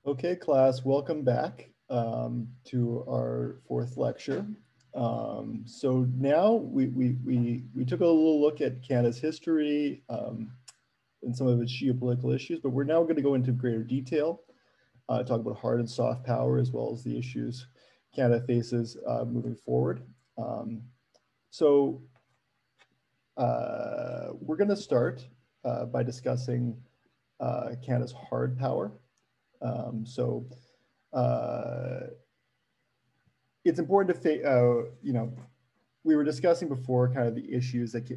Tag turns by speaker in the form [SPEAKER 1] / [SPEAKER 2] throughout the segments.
[SPEAKER 1] Okay, class, welcome back to our fourth lecture. So now we took a little look at Canada's history and some of its geopolitical issues, but we're now going to go into greater detail, talk about hard and soft power, as well as the issues Canada faces moving forward. Um, so we're going to start by discussing Canada's hard power. Um, so uh, it's important to, we were discussing before kind of the issues that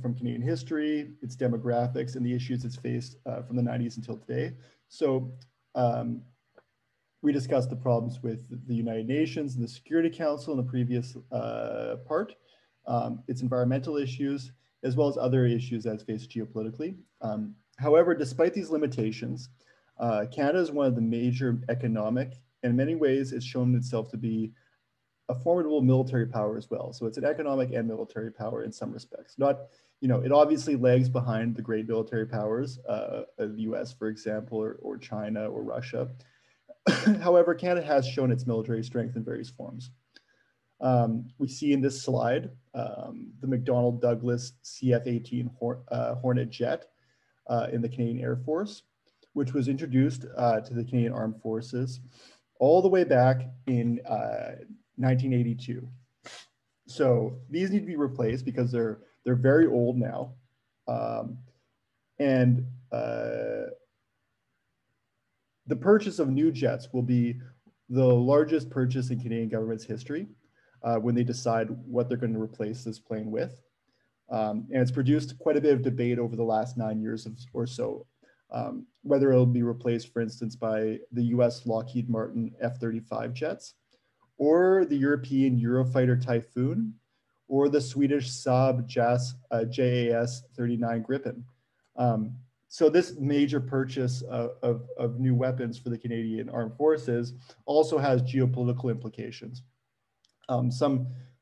[SPEAKER 1] from Canadian history, its demographics, and the issues it's faced from the 90s until today. So um, we discussed the problems with the United Nations and the Security Council in the previous part, its environmental issues, as well as other issues that it's faced geopolitically. However, despite these limitations, Canada is one of the major economic, and in many ways, it's shown itself to be a formidable military power as well. So it's an economic and military power in some respects. Not, it obviously lags behind the great military powers of the US, for example, or China or Russia. However, Canada has shown its military strength in various forms. We see in this slide the McDonnell Douglas CF-18 Hornet jet in the Canadian Air Force, which was introduced to the Canadian Armed Forces all the way back in 1982. So these need to be replaced because they're very old now, and the purchase of new jets will be the largest purchase in Canadian government's history when they decide what they're going to replace this plane with. And it's produced quite a bit of debate over the last 9 years or so, whether it'll be replaced, for instance, by the US Lockheed Martin F-35 jets, or the European Eurofighter Typhoon, or the Swedish Saab JAS-39 Gripen. So this major purchase of new weapons for the Canadian Armed Forces also has geopolitical implications.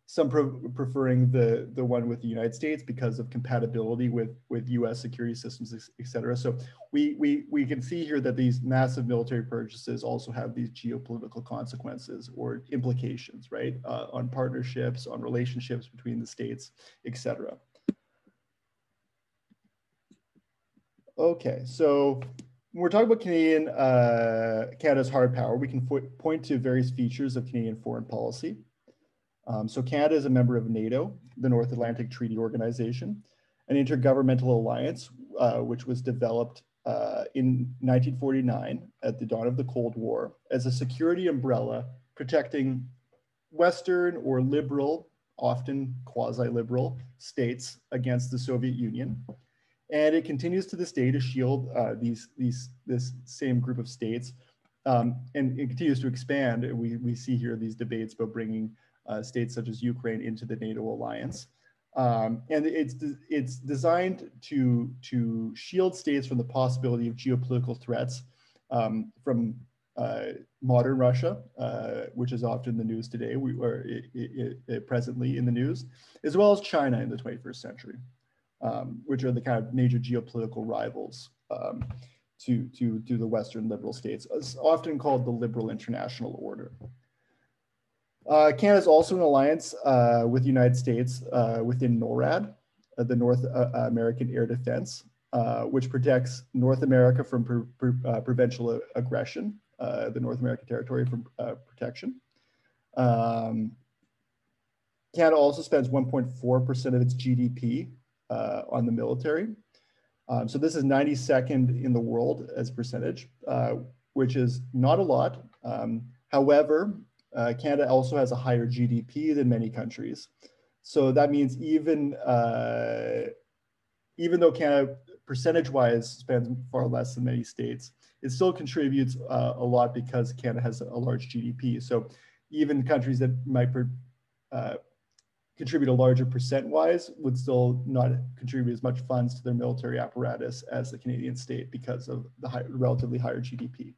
[SPEAKER 1] Some preferring the one with the United States because of compatibility with U.S. security systems, et cetera. So we can see here that these massive military purchases also have these geopolitical consequences or implications, right, on partnerships, on relationships between the states, et cetera. Okay, so when we're talking about Canada's hard power, we can point to various features of Canadian foreign policy. So Canada is a member of NATO, the North Atlantic Treaty Organization, an intergovernmental alliance which was developed in 1949 at the dawn of the Cold War as a security umbrella protecting Western or liberal, often quasi-liberal states against the Soviet Union. And it continues to this day to shield this same group of states, and it continues to expand. We see here these debates about bringing states such as Ukraine into the NATO alliance. And it's designed to shield states from the possibility of geopolitical threats from modern Russia, which is often the news today, presently in the news, as well as China in the 21st century, which are the kind of major geopolitical rivals to the Western liberal states, it's often called the liberal international order. Canada is also an alliance with the United States within NORAD, the North American Air Defense, which protects North America from provincial aggression, the North American territory from protection. Canada also spends 1.4% of its GDP on the military. So this is 92nd in the world as a percentage, which is not a lot. However, Canada also has a higher GDP than many countries. So that means even though Canada percentage-wise spends far less than many states, it still contributes a lot because Canada has a large GDP. So even countries that might contribute a larger percent-wise would still not contribute as much funds to their military apparatus as the Canadian state because of the relatively higher GDP.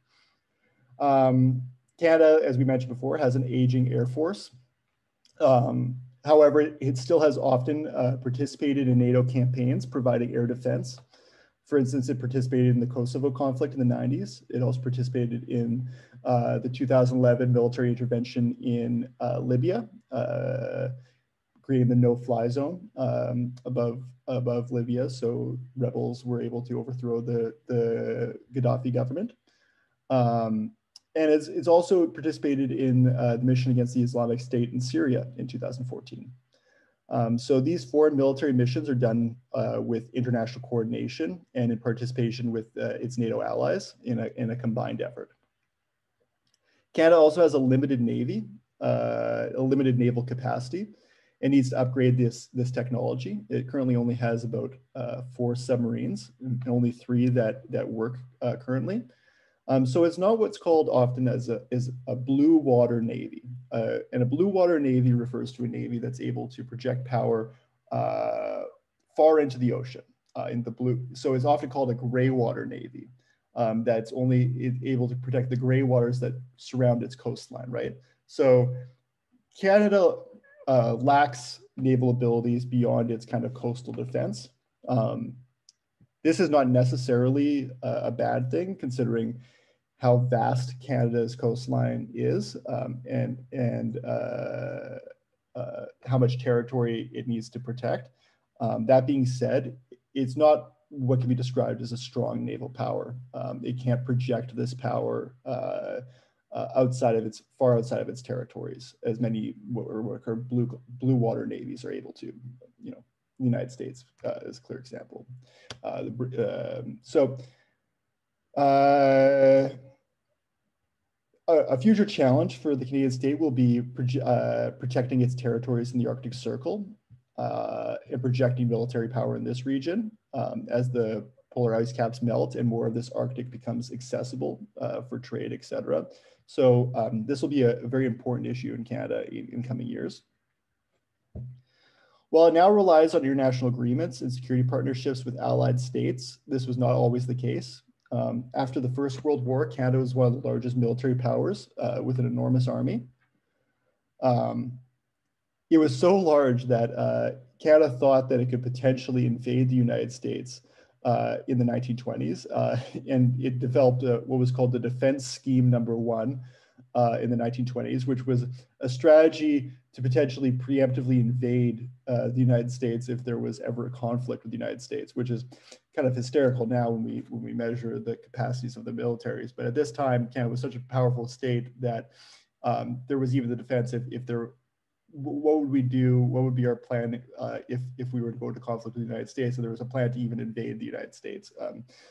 [SPEAKER 1] Canada, as we mentioned before, has an aging Air Force. However, it still has often participated in NATO campaigns providing air defense For instance, it participated in the Kosovo conflict in the 90s. It also participated in the 2011 military intervention in Libya, creating the no-fly zone above Libya, so rebels were able to overthrow the Gaddafi government. And it's also participated in the mission against the Islamic State in Syria in 2014. So these foreign military missions are done with international coordination and in participation with its NATO allies in a combined effort. Canada also has a limited navy, a limited naval capacity, and needs to upgrade this technology. It currently only has about 4 submarines, and only 3 that work currently. So it's not what's called often as a blue water navy. And a blue water navy refers to a navy that's able to project power far into the ocean in the blue. So it's often called a gray water navy. That's only able to protect the gray waters that surround its coastline, right? So Canada lacks naval abilities beyond its kind of coastal defense. This is not necessarily a bad thing, considering how vast Canada's coastline is and how much territory it needs to protect. That being said, it's not what can be described as a strong naval power. It can't project this power far outside of its territories, as many what are blue water navies are able to. You know, the United States is a clear example. A future challenge for the Canadian state will be protecting its territories in the Arctic Circle and projecting military power in this region as the polar ice caps melt and more of this Arctic becomes accessible for trade, et cetera. So this will be a very important issue in Canada in coming years. While it now relies on international agreements and security partnerships with allied states, this was not always the case. After the First World War, Canada was one of the largest military powers with an enormous army. It was so large that Canada thought that it could potentially invade the United States in the 1920s, and it developed what was called the Defense Scheme Number 1 in the 1920s, which was a strategy to potentially preemptively invade the United States if there was ever a conflict with the United States, which is kind of hysterical now when we measure the capacities of the militaries. But at this time, Canada was such a powerful state that there was even the defense if there. What would we do? What would be our plan if we were to go into conflict with the United States? So there was a plan to even invade the United States.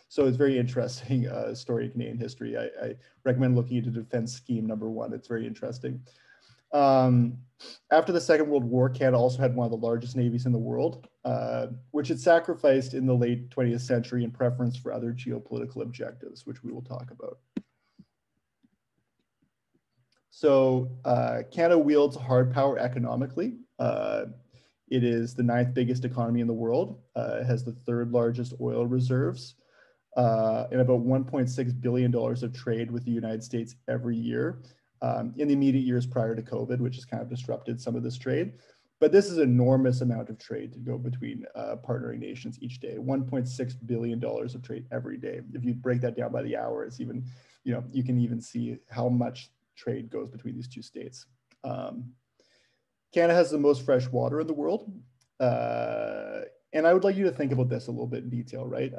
[SPEAKER 1] So it's very interesting story in Canadian history. I recommend looking into Defense Scheme Number 1. It's very interesting. After the Second World War, Canada also had one of the largest navies in the world, which it sacrificed in the late 20th century in preference for other geopolitical objectives, which we will talk about. So Canada wields hard power economically. It is the 9th biggest economy in the world. It has the 3rd largest oil reserves and about $1.6 billion of trade with the United States every year in the immediate years prior to COVID, which has kind of disrupted some of this trade. But this is an enormous amount of trade to go between partnering nations each day, $1.6 billion of trade every day. If you break that down by the hour, it's even, you can even see how much trade goes between these two states. Canada has the most fresh water in the world. And I would like you to think about this a little bit in detail, right?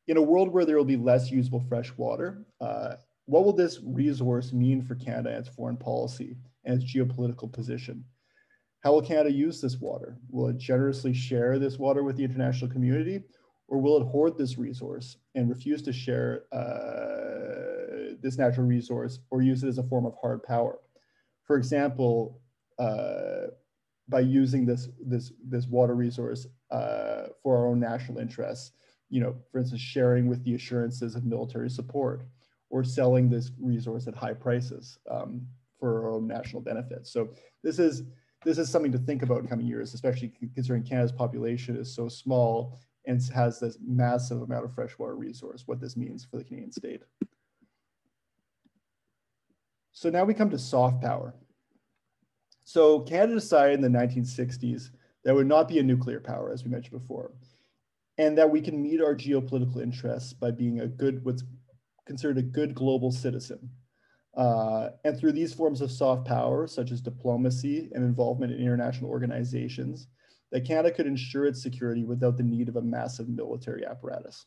[SPEAKER 1] In a world where there will be less usable fresh water, what will this resource mean for Canada and its foreign policy and its geopolitical position? How will Canada use this water? Will it generously share this water with the international community, or will it hoard this resource and refuse to share this natural resource or use it as a form of hard power? For example, by using this water resource for our own national interests, for instance, sharing with the assurances of military support, or selling this resource at high prices for our own national benefits. So this is something to think about in coming years, especially considering Canada's population is so small and has this massive amount of freshwater resource, what this means for the Canadian state. So now we come to soft power. So Canada decided in the 1960s that it would not be a nuclear power, as we mentioned before. and that we can meet our geopolitical interests by being what's considered a good global citizen. And through these forms of soft power, such as diplomacy and involvement in international organizations, that Canada could ensure its security without the need of a massive military apparatus.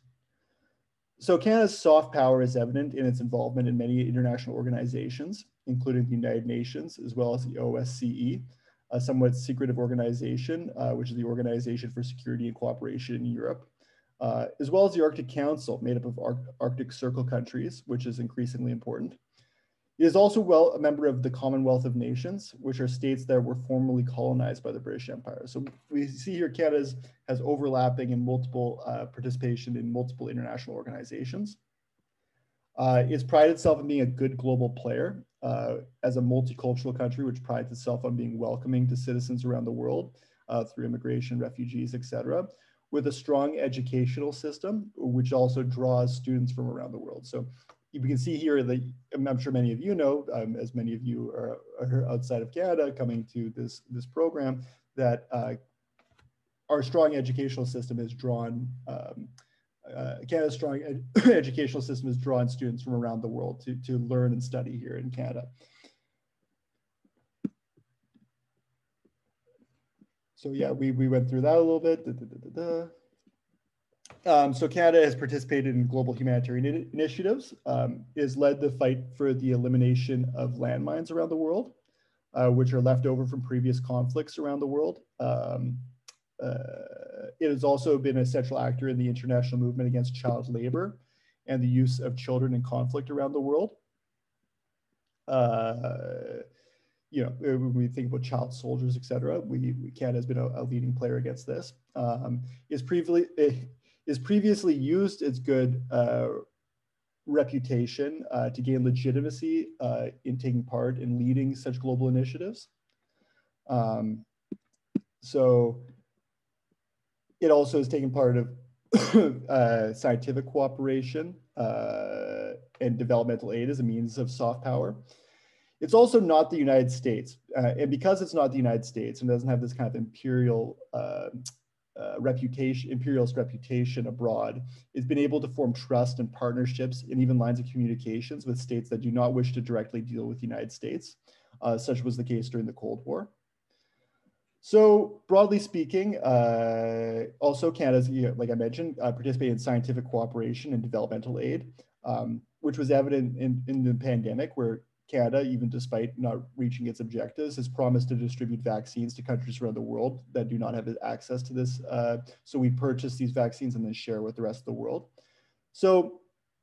[SPEAKER 1] So Canada's soft power is evident in its involvement in many international organizations, including the United Nations, as well as the OSCE, a somewhat secretive organization, which is the Organization for Security and Cooperation in Europe, as well as the Arctic Council, made up of Arctic Circle countries, which is increasingly important. It is also a member of the Commonwealth of Nations, which are states that were formerly colonized by the British Empire. So we see here Canada has overlapping and multiple participation in multiple international organizations. It's prided itself on being a good global player as a multicultural country, which prides itself on being welcoming to citizens around the world through immigration, refugees, etc., with a strong educational system, which also draws students from around the world. So you can see here that I'm sure many of you know, as many of you are outside of Canada coming to this program, that our strong educational system has drawn, Canada's strong educational system has drawn students from around the world to learn and study here in Canada. So yeah, we went through that a little bit. So Canada has participated in global humanitarian initiatives, has led the fight for the elimination of landmines around the world, which are left over from previous conflicts around the world. It has also been a central actor in the international movement against child labor and the use of children in conflict around the world. You know, when we think about child soldiers, et cetera, Canada has been a leading player against this. Is previously used its good reputation to gain legitimacy in taking part in leading such global initiatives. So it also has taken part of scientific cooperation and developmental aid as a means of soft power. It's also not the United States. And because it's not the United States and doesn't have this kind of imperialist reputation abroad, it's been able to form trust and partnerships and even lines of communications with states that do not wish to directly deal with the United States. Such was the case during the Cold War. So broadly speaking, also Canada's, like I mentioned, participated in scientific cooperation and developmental aid, which was evident in the pandemic, where Canada, even despite not reaching its objectives, has promised to distribute vaccines to countries around the world that do not have access to this. So we purchase these vaccines and then share with the rest of the world. So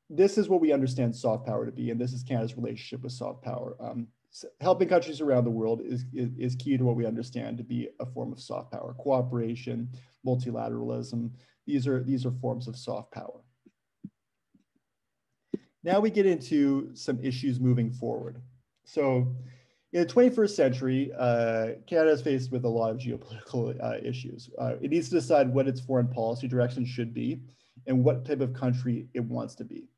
[SPEAKER 1] this is what we understand soft power to be, and this is Canada's relationship with soft power. Helping countries around the world is key to what we understand to be a form of soft power. Cooperation, multilateralism, these are forms of soft power. Now we get into some issues moving forward. So in the 21st century, Canada is faced with a lot of geopolitical issues. It needs to decide what its foreign policy direction should be and what type of country it wants to be.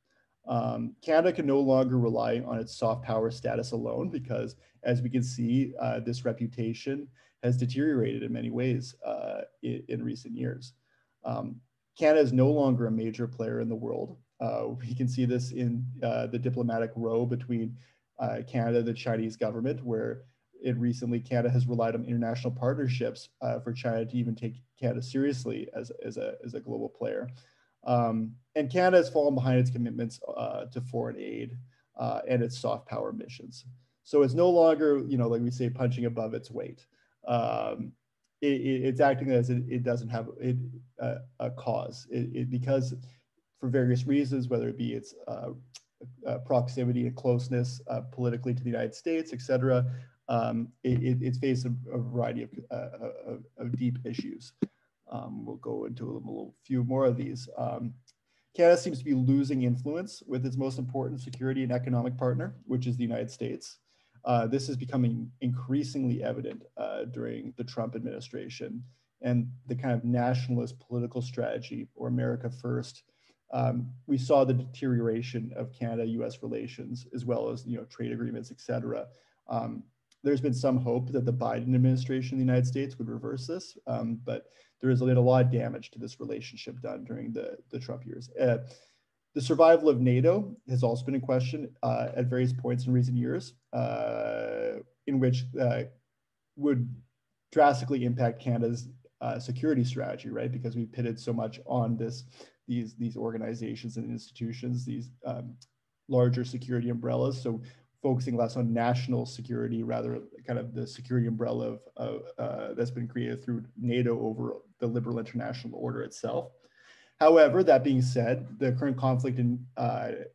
[SPEAKER 1] Canada can no longer rely on its soft power status alone because, as we can see, this reputation has deteriorated in many ways in recent years. Canada is no longer a major player in the world. We can see this in the diplomatic row between Canada and the Chinese government, where recently Canada has relied on international partnerships for China to even take Canada seriously as a global player. And Canada has fallen behind its commitments to foreign aid and its soft power missions. So it's no longer, like we say, punching above its weight. It's acting as it doesn't have a cause. Because for various reasons, whether it be its proximity and closeness politically to the United States, et cetera, it's faced a variety of deep issues. We'll go into a few more of these. Canada seems to be losing influence with its most important security and economic partner, which is the United States. This is becoming increasingly evident during the Trump administration and the kind of nationalist political strategy, or America First. We saw the deterioration of Canada-U.S. relations, as well as trade agreements, et cetera, there's been some hope that the Biden administration in the United States would reverse this, but there has been a lot of damage to this relationship done during the Trump years. The survival of NATO has also been in question at various points in recent years, in which would drastically impact Canada's security strategy, right? Because we pitted so much on these organizations and institutions, these larger security umbrellas. So focusing less on national security, rather kind of the security umbrella that's been created through NATO over the liberal international order itself. However, that being said, the current conflict in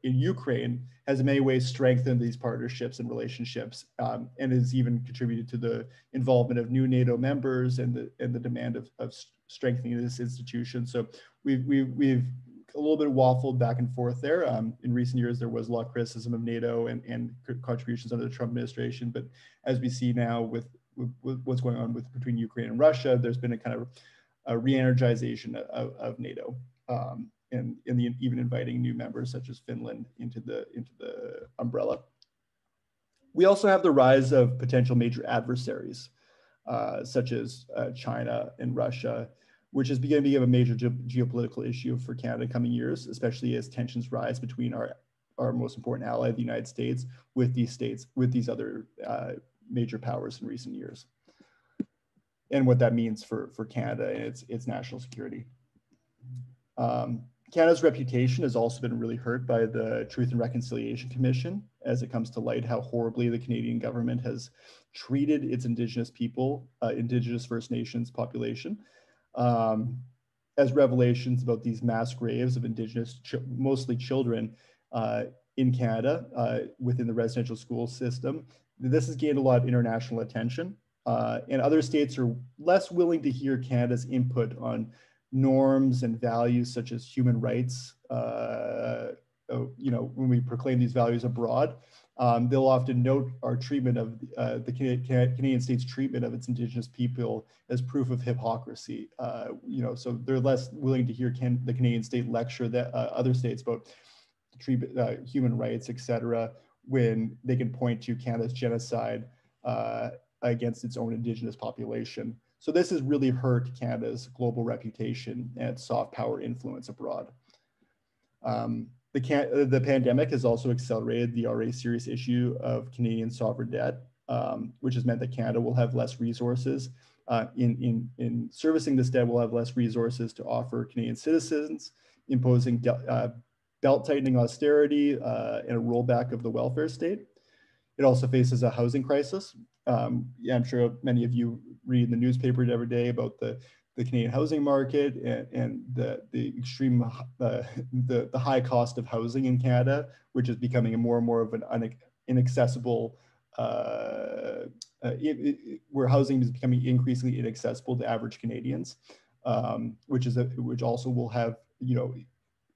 [SPEAKER 1] Ukraine has in many ways strengthened these partnerships and relationships, and has even contributed to the involvement of new NATO members and the demand of strengthening this institution. So we've a little bit waffled back and forth there. In recent years, there was a lot of criticism of NATO and contributions under the Trump administration, but as we see now with what's going on between Ukraine and Russia, there's been a kind of a re-energization of NATO, and even inviting new members such as Finland into the umbrella. We also have the rise of potential major adversaries, such as China and Russia, which is beginning to become a major geopolitical issue for Canada in coming years, especially as tensions rise between our most important ally, the United States, with these other major powers in recent years, and what that means for Canada and its national security. Canada's reputation has also been really hurt by the Truth and Reconciliation Commission as it comes to light how horribly the Canadian government has treated its Indigenous people, Indigenous First Nations population, as revelations about these mass graves of Indigenous, mostly children, in Canada within the residential school system. This has gained a lot of international attention, and other states are less willing to hear Canada's input on norms and values such as human rights. When we proclaim these values abroad, they'll often note our treatment of the Canadian state's treatment of its Indigenous people as proof of hypocrisy. So they're less willing to hear the Canadian state lecture that other states about treatment, human rights, et cetera, when they can point to Canada's genocide against its own Indigenous population. So this has really hurt Canada's global reputation and soft power influence abroad. The pandemic has also accelerated the already serious issue of Canadian sovereign debt, which has meant that Canada will have less resources in servicing this debt. Will have less resources to offer Canadian citizens, imposing belt tightening austerity and a rollback of the welfare state. It also faces a housing crisis. I'm sure many of you read the newspaper every day about the Canadian housing market and the extreme, the high cost of housing in Canada, which is becoming more and more of an inaccessible, where housing is becoming increasingly inaccessible to average Canadians, which also will have,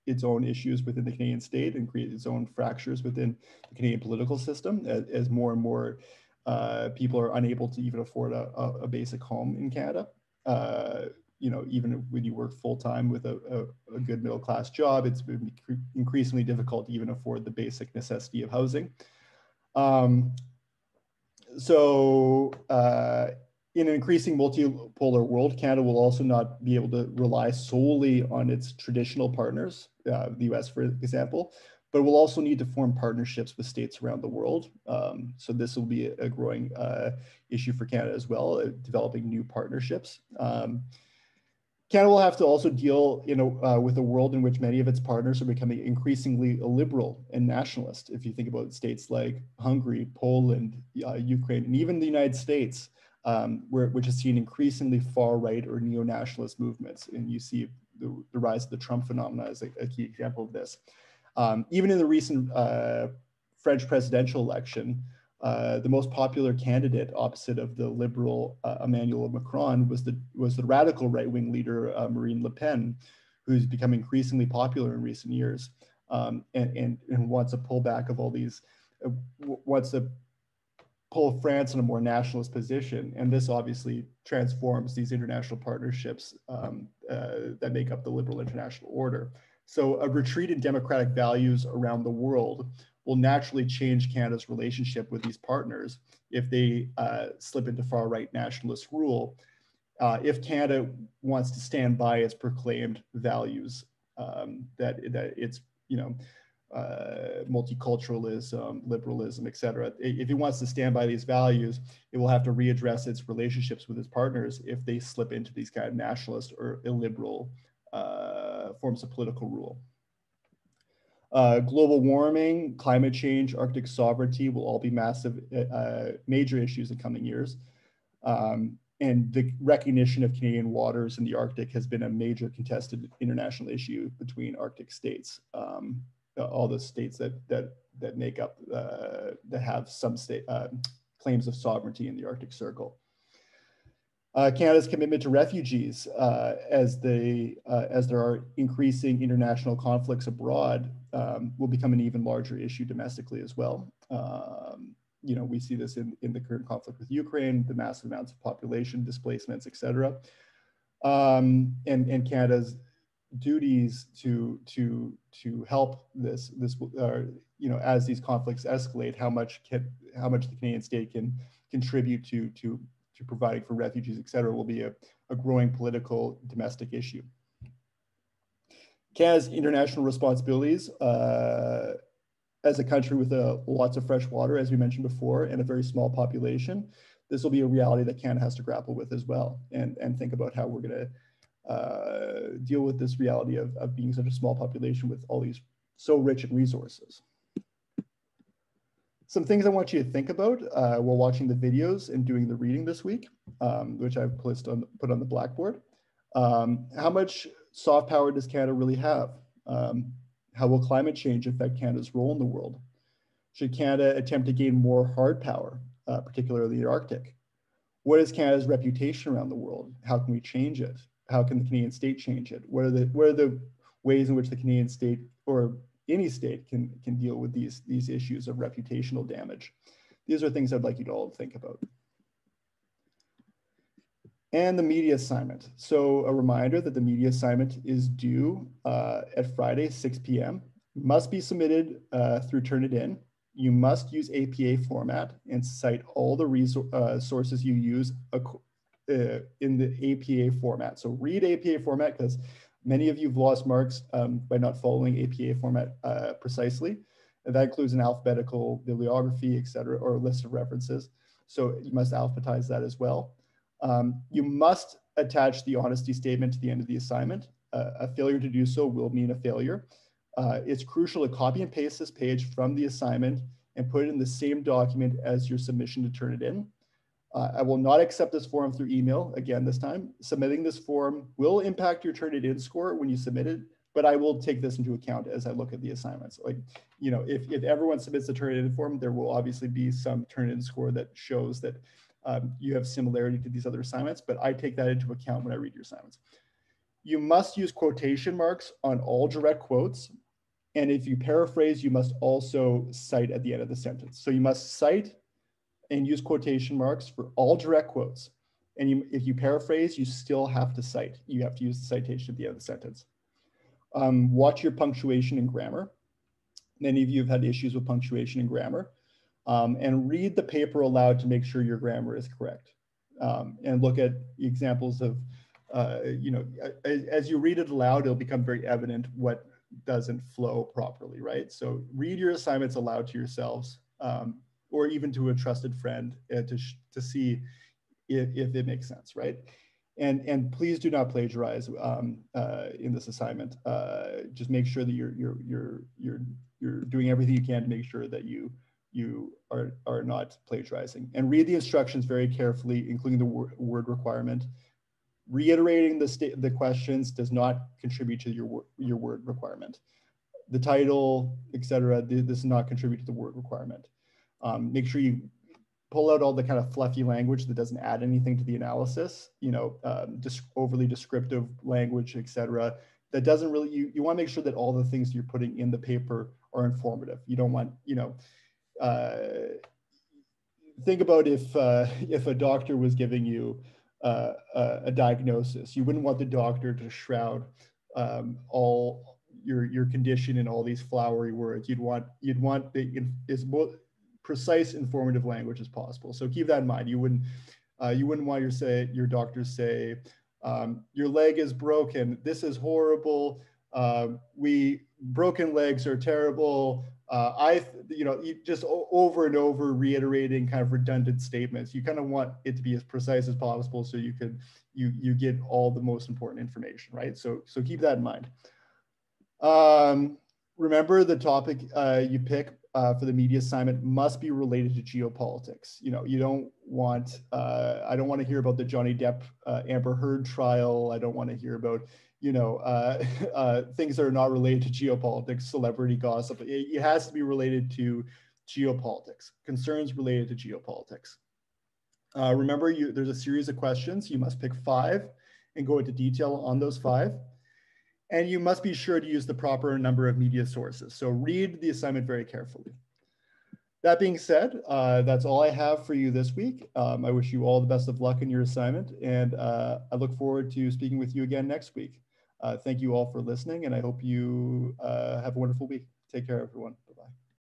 [SPEAKER 1] its own issues within the Canadian state and create its own fractures within the Canadian political system as more and more people are unable to even afford a basic home in Canada. Even when you work full-time with a good middle-class job, it's been increasingly difficult to even afford the basic necessity of housing. In an increasing multipolar world, Canada will also not be able to rely solely on its traditional partners, the US, for example, but we'll also need to form partnerships with states around the world. So this will be a growing issue for Canada as well, developing new partnerships. Canada will have to also deal with a world in which many of its partners are becoming increasingly illiberal and nationalist. If you think about states like Hungary, Poland, Ukraine, and even the United States, which has seen increasingly far-right or neo-nationalist movements. And you see the rise of the Trump phenomenon as a key example of this. Even in the recent French presidential election, the most popular candidate opposite of the liberal Emmanuel Macron was the radical right-wing leader Marine Le Pen, who's become increasingly popular in recent years, and wants a pullback of all these, wants to pull France in a more nationalist position. And this obviously transforms these international partnerships that make up the liberal international order. So a retreat in democratic values around the world will naturally change Canada's relationship with these partners if they slip into far-right nationalist rule. If Canada wants to stand by its proclaimed values, that it's, multiculturalism, liberalism, et cetera. If it wants to stand by these values, it will have to readdress its relationships with its partners if they slip into these kind of nationalist or illiberal forms of political rule. Global warming, climate change, Arctic sovereignty will all be massive, major issues in coming years. And the recognition of Canadian waters in the Arctic has been a major contested international issue between Arctic states. All the states that make up, that have some state claims of sovereignty in the Arctic Circle. Canada's commitment to refugees, as there are increasing international conflicts abroad, will become an even larger issue domestically as well. We see this in the current conflict with Ukraine, the massive amounts of population displacements, et cetera. And Canada's duties to help this as these conflicts escalate, how much the Canadian state can contribute to providing for refugees, et cetera, will be a growing political domestic issue. Canada's international responsibilities as a country with lots of fresh water, as we mentioned before, and a very small population, this will be a reality that Canada has to grapple with as well, and think about how we're going to deal with this reality of being such a small population with all these so rich in resources. Some things I want you to think about while watching the videos and doing the reading this week, which I've put on the blackboard. How much soft power does Canada really have? How will climate change affect Canada's role in the world? Should Canada attempt to gain more hard power, particularly the Arctic? What is Canada's reputation around the world? How can we change it? How can the Canadian state change it? What are the ways in which the Canadian state or any state can deal with these issues of reputational damage? These are things I'd like you to all think about. And the media assignment. So a reminder that the media assignment is due at Friday, 6 p.m. Must be submitted through Turnitin. You must use APA format and cite all the sources you use in the APA format. So read APA format, because many of you have lost marks by not following APA format precisely. And that includes an alphabetical bibliography, et cetera, or a list of references. So you must alphabetize that as well. You must attach the honesty statement to the end of the assignment. A failure to do so will mean a failure. It's crucial to copy and paste this page from the assignment and put it in the same document as your submission to Turnitin. I will not accept this form through email again this time. Submitting this form will impact your Turnitin score when you submit it, but I will take this into account as I look at the assignments. Like, if everyone submits the Turnitin form, there will obviously be some Turnitin score that shows that you have similarity to these other assignments, but I take that into account when I read your assignments. You must use quotation marks on all direct quotes. And if you paraphrase, you must also cite at the end of the sentence. So you must cite and use quotation marks for all direct quotes. And if you paraphrase, you still have to cite. You have to use the citation at the end of the sentence. Watch your punctuation and grammar. Many of you have had issues with punctuation and grammar. And read the paper aloud to make sure your grammar is correct. And look at examples of, as you read it aloud, it'll become very evident what doesn't flow properly, right? So read your assignments aloud to yourselves, or even to a trusted friend to see if it makes sense, right? And please do not plagiarize in this assignment. Just make sure that you're doing everything you can to make sure that you are not plagiarizing. And read the instructions very carefully, including the word requirement. Reiterating the questions does not contribute to your word requirement. The title, etc., this does not contribute to the word requirement. Make sure you pull out all the kind of fluffy language that doesn't add anything to the analysis, just overly descriptive language, etc. That doesn't really, you want to make sure that all the things you're putting in the paper are informative. You don't want, think about if a doctor was giving you a diagnosis, you wouldn't want the doctor to shroud all your condition in all these flowery words. You'd want the as most precise, informative language as possible. So keep that in mind. You wouldn't want your doctor say, your leg is broken. This is horrible. Broken legs are terrible. You just over and over reiterating kind of redundant statements. You kind of want it to be as precise as possible so you get all the most important information, right? So keep that in mind. Remember, the topic you pick for the media assignment must be related to geopolitics. You don't want, I don't want to hear about the Johnny Depp Amber Heard trial. I don't want to hear about, things that are not related to geopolitics, celebrity gossip. It has to be related to geopolitics, concerns related to geopolitics. Remember, there's a series of questions. You must pick 5 and go into detail on those 5. And you must be sure to use the proper number of media sources. So read the assignment very carefully. That being said, that's all I have for you this week. I wish you all the best of luck in your assignment, and I look forward to speaking with you again next week. Thank you all for listening, and I hope you have a wonderful week. Take care, everyone. Bye-bye.